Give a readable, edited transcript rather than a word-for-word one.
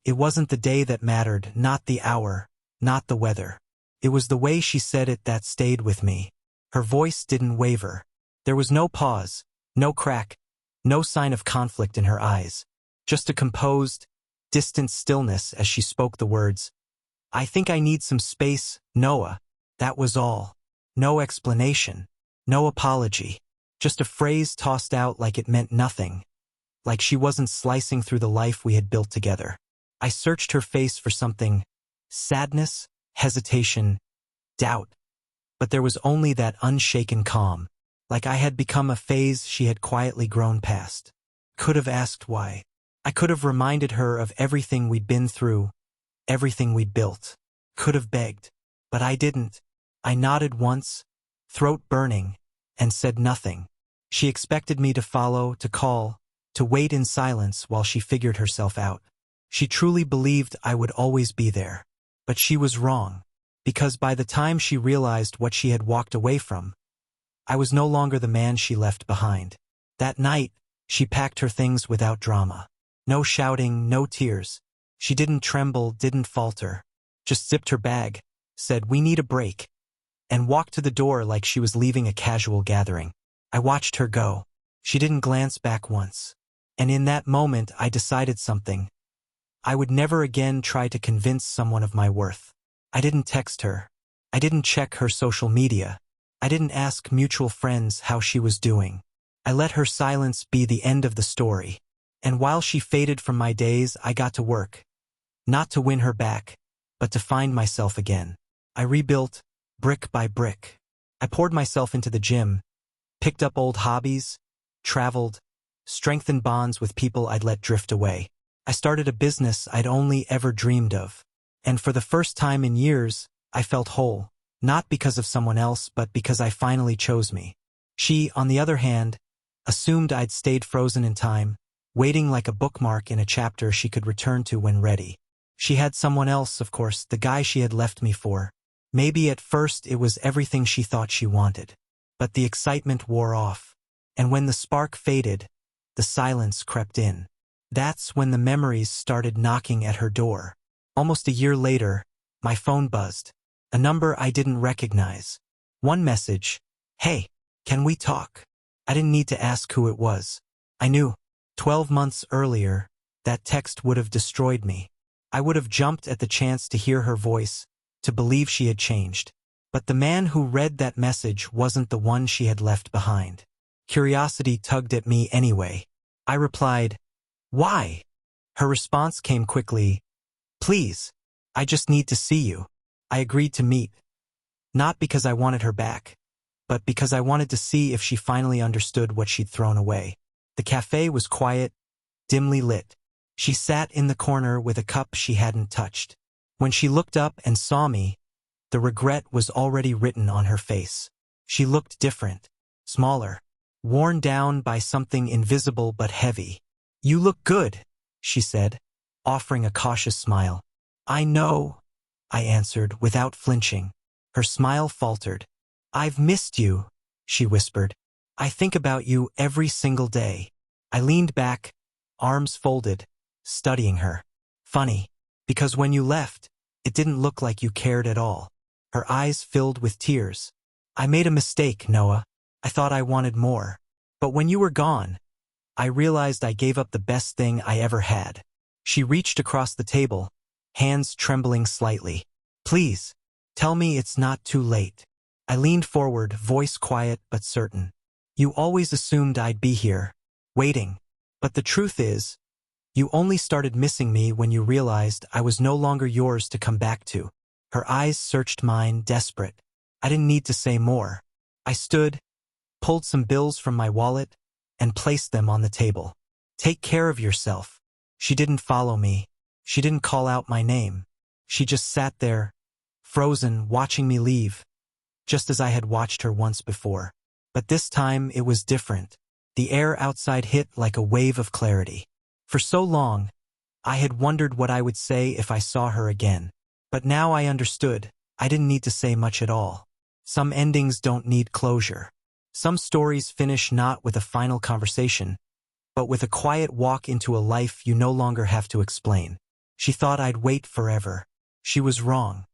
It wasn't the day that mattered, not the hour, not the weather. It was the way she said it that stayed with me. Her voice didn't waver. There was no pause, no crack, no sign of conflict in her eyes. Just a composed, distant stillness as she spoke the words, "I think I need some space, Noah." That was all. No explanation. No apology. Just a phrase tossed out like it meant nothing. Like she wasn't slicing through the life we had built together. I searched her face for something. Sadness, hesitation, doubt. But there was only that unshaken calm. Like I had become a phase she had quietly grown past. Could have asked why. I could have reminded her of everything we'd been through, everything we'd built. Could have begged. But I didn't. I nodded once, throat burning, and said nothing. She expected me to follow, to call, to wait in silence while she figured herself out. She truly believed I would always be there. But she was wrong. Because by the time she realized what she had walked away from, I was no longer the man she left behind. That night, she packed her things without drama. No shouting, no tears. She didn't tremble, didn't falter. Just zipped her bag, said, "We need a break," and walked to the door like she was leaving a casual gathering. I watched her go. She didn't glance back once. And in that moment, I decided something. I would never again try to convince someone of my worth. I didn't text her. I didn't check her social media. I didn't ask mutual friends how she was doing. I let her silence be the end of the story. And while she faded from my days, I got to work. Not to win her back, but to find myself again. I rebuilt, brick by brick. I poured myself into the gym, picked up old hobbies, traveled, strengthened bonds with people I'd let drift away. I started a business I'd only ever dreamed of. And for the first time in years, I felt whole. Not because of someone else, but because I finally chose me. She, on the other hand, assumed I'd stayed frozen in time, waiting like a bookmark in a chapter she could return to when ready. She had someone else, of course, the guy she had left me for. Maybe at first it was everything she thought she wanted. But the excitement wore off. And when the spark faded, the silence crept in. That's when the memories started knocking at her door. Almost a year later, my phone buzzed. A number I didn't recognize. One message, "Hey, can we talk?" I didn't need to ask who it was. I knew. 12 months earlier, that text would have destroyed me. I would have jumped at the chance to hear her voice, to believe she had changed. But the man who read that message wasn't the one she had left behind. Curiosity tugged at me anyway. I replied, "Why?" Her response came quickly, "Please, I just need to see you." I agreed to meet. Not because I wanted her back, but because I wanted to see if she finally understood what she'd thrown away. The cafe was quiet, dimly lit. She sat in the corner with a cup she hadn't touched. When she looked up and saw me, the regret was already written on her face. She looked different, smaller, worn down by something invisible but heavy. "You look good," she said, offering a cautious smile. "I know," I answered without flinching. Her smile faltered. "I've missed you," she whispered. "I think about you every single day." I leaned back, arms folded, studying her. Funny, because when you left, it didn't look like you cared at all. Her eyes filled with tears. "I made a mistake, Noah. I thought I wanted more. But when you were gone, I realized I gave up the best thing I ever had." She reached across the table, hands trembling slightly. "Please, tell me it's not too late." I leaned forward, voice quiet but certain. "You always assumed I'd be here, waiting. But the truth is, you only started missing me when you realized I was no longer yours to come back to." Her eyes searched mine, desperate. I didn't need to say more. I stood, pulled some bills from my wallet, and placed them on the table. "Take care of yourself." She didn't follow me. She didn't call out my name. She just sat there, frozen, watching me leave, just as I had watched her once before. But this time it was different. The air outside hit like a wave of clarity. For so long, I had wondered what I would say if I saw her again. But now I understood. I didn't need to say much at all. Some endings don't need closure. Some stories finish not with a final conversation, but with a quiet walk into a life you no longer have to explain. She thought I'd wait forever. She was wrong.